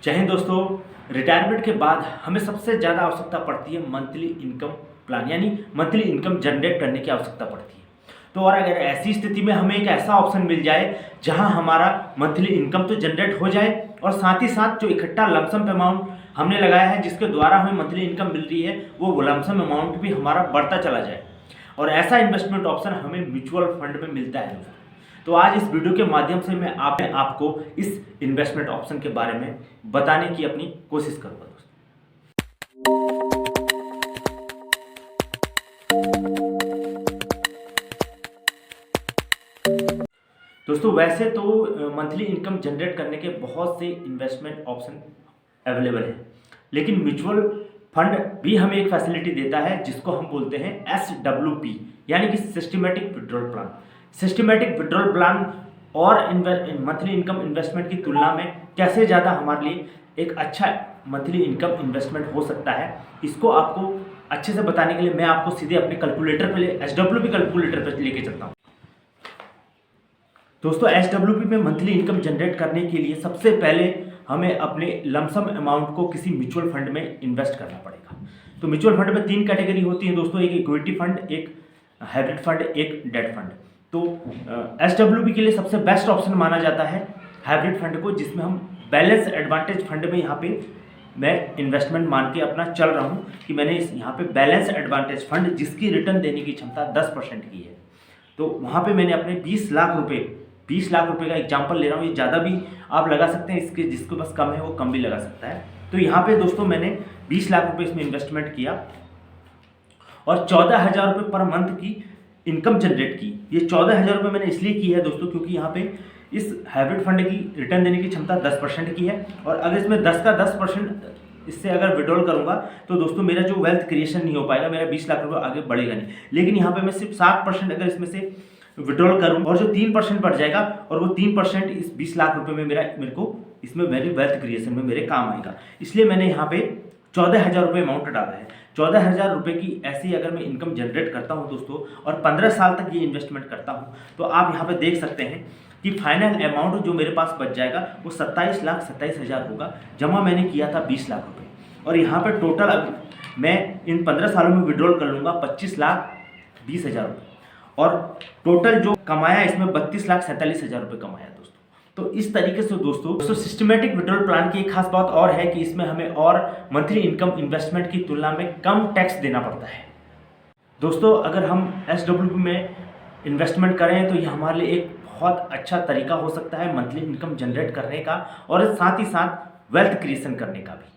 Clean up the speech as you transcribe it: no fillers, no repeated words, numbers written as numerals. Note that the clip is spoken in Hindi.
जय हिंद दोस्तों। रिटायरमेंट के बाद हमें सबसे ज़्यादा आवश्यकता पड़ती है मंथली इनकम प्लान, यानी मंथली इनकम जनरेट करने की आवश्यकता पड़ती है। तो और अगर ऐसी स्थिति में हमें एक ऐसा ऑप्शन मिल जाए जहां हमारा मंथली इनकम तो जनरेट हो जाए और साथ ही साथ जो इकट्ठा लमसम अमाउंट हमने लगाया है जिसके द्वारा हमें मंथली इनकम मिल रही है वो लमसम अमाउंट भी हमारा बढ़ता चला जाए, और ऐसा इन्वेस्टमेंट ऑप्शन हमें म्यूचुअल फंड में मिलता है दोस्तों। तो आज इस वीडियो के माध्यम से मैं आपको इस इन्वेस्टमेंट ऑप्शन के बारे में बताने की अपनी कोशिश करूंगा दोस्तों। वैसे तो मंथली इनकम जनरेट करने के बहुत से इन्वेस्टमेंट ऑप्शन अवेलेबल हैं, लेकिन म्यूचुअल फंड भी हमें एक फैसिलिटी देता है जिसको हम बोलते हैं SWP, यानी कि systematic withdrawal plan. Systematic withdrawal plan और मंथली इनकम इन्वेस्टमेंट की तुलना में कैसे ज़्यादा हमारे लिए एक अच्छा मंथली इनकम इन्वेस्टमेंट हो सकता है, इसको आपको अच्छे से बताने के लिए मैं आपको सीधे अपने कैलकुलेटर पे SWP कैलकुलेटर पे लेके चलता हूँ। दोस्तों SWP में मंथली इनकम जनरेट करने के लिए सबसे पहले हमें अपने लमसम अमाउंट को किसी म्यूचुअल फंड में इन्वेस्ट करना पड़ेगा। तो म्यूचुअल फंड में 3 कैटेगरी होती है दोस्तों, एक इक्विटी फंड, एक हाइब्रिड फंड, एक डेट फंड। तो SWP के लिए सबसे बेस्ट ऑप्शन माना जाता है हाइब्रिड फंड को, जिसमें हम बैलेंस एडवांटेज फंड में यहाँ पे मैं इन्वेस्टमेंट मान के अपना चल रहा हूँ कि मैंने यहाँ पे बैलेंस एडवांटेज फंड जिसकी रिटर्न देने की क्षमता 10% की है, तो वहाँ पे मैंने अपने 20 लाख रुपए का एग्जाम्पल ले रहा हूँ। ये ज़्यादा भी आप लगा सकते हैं, इसके जिसके पास कम है वो कम भी लगा सकता है। तो यहाँ पे दोस्तों मैंने 20 लाख रुपए इसमें इन्वेस्टमेंट किया और 14,000 रुपये पर मंथ की इनकम जनरेट की। ये 14,000 रुपये मैंने इसलिए की है दोस्तों क्योंकि यहाँ पे इस हाइब्रिड फंड की रिटर्न देने की क्षमता 10% की है, और अगर इसमें 10 का 10% इससे अगर विड्रॉल करूंगा तो दोस्तों मेरा जो वेल्थ क्रिएशन नहीं हो पाएगा, मेरा 20 लाख रुपये आगे बढ़ेगा नहीं। लेकिन यहाँ पे मैं सिर्फ 7% अगर इसमें से विड्रॉल करूँ और जो 3% बढ़ जाएगा और वो 3% इस 20 लाख रुपये में मेरे को इसमें मेरी वेल्थ क्रिएशन में मेरे काम आएगा। इसलिए मैंने यहाँ पे 14,000 रुपये अमाउंट डाला है। 14,000 रुपये की ऐसी अगर मैं इनकम जनरेट करता हूँ दोस्तों और 15 साल तक ये इन्वेस्टमेंट करता हूँ, तो आप यहाँ पे देख सकते हैं कि फाइनल अमाउंट जो मेरे पास बच जाएगा वो 27,27,000 होगा। जमा मैंने किया था 20 लाख रुपये, और यहाँ पे टोटल मैं इन 15 सालों में विड्रॉल कर लूँगा 25,20,000 रुपये, और टोटल जो कमाया इसमें 32,47,000 रुपये कमाया दोस्तों। तो इस तरीके से दोस्तों सिस्टमेटिक विड्रॉल प्लान की एक खास बात और है कि इसमें हमें और मंथली इनकम इन्वेस्टमेंट की तुलना में कम टैक्स देना पड़ता है दोस्तों। अगर हम SWP में इन्वेस्टमेंट करें तो ये हमारे लिए एक बहुत अच्छा तरीका हो सकता है मंथली इनकम जनरेट करने का और साथ ही साथ वेल्थ क्रिएशन करने का भी।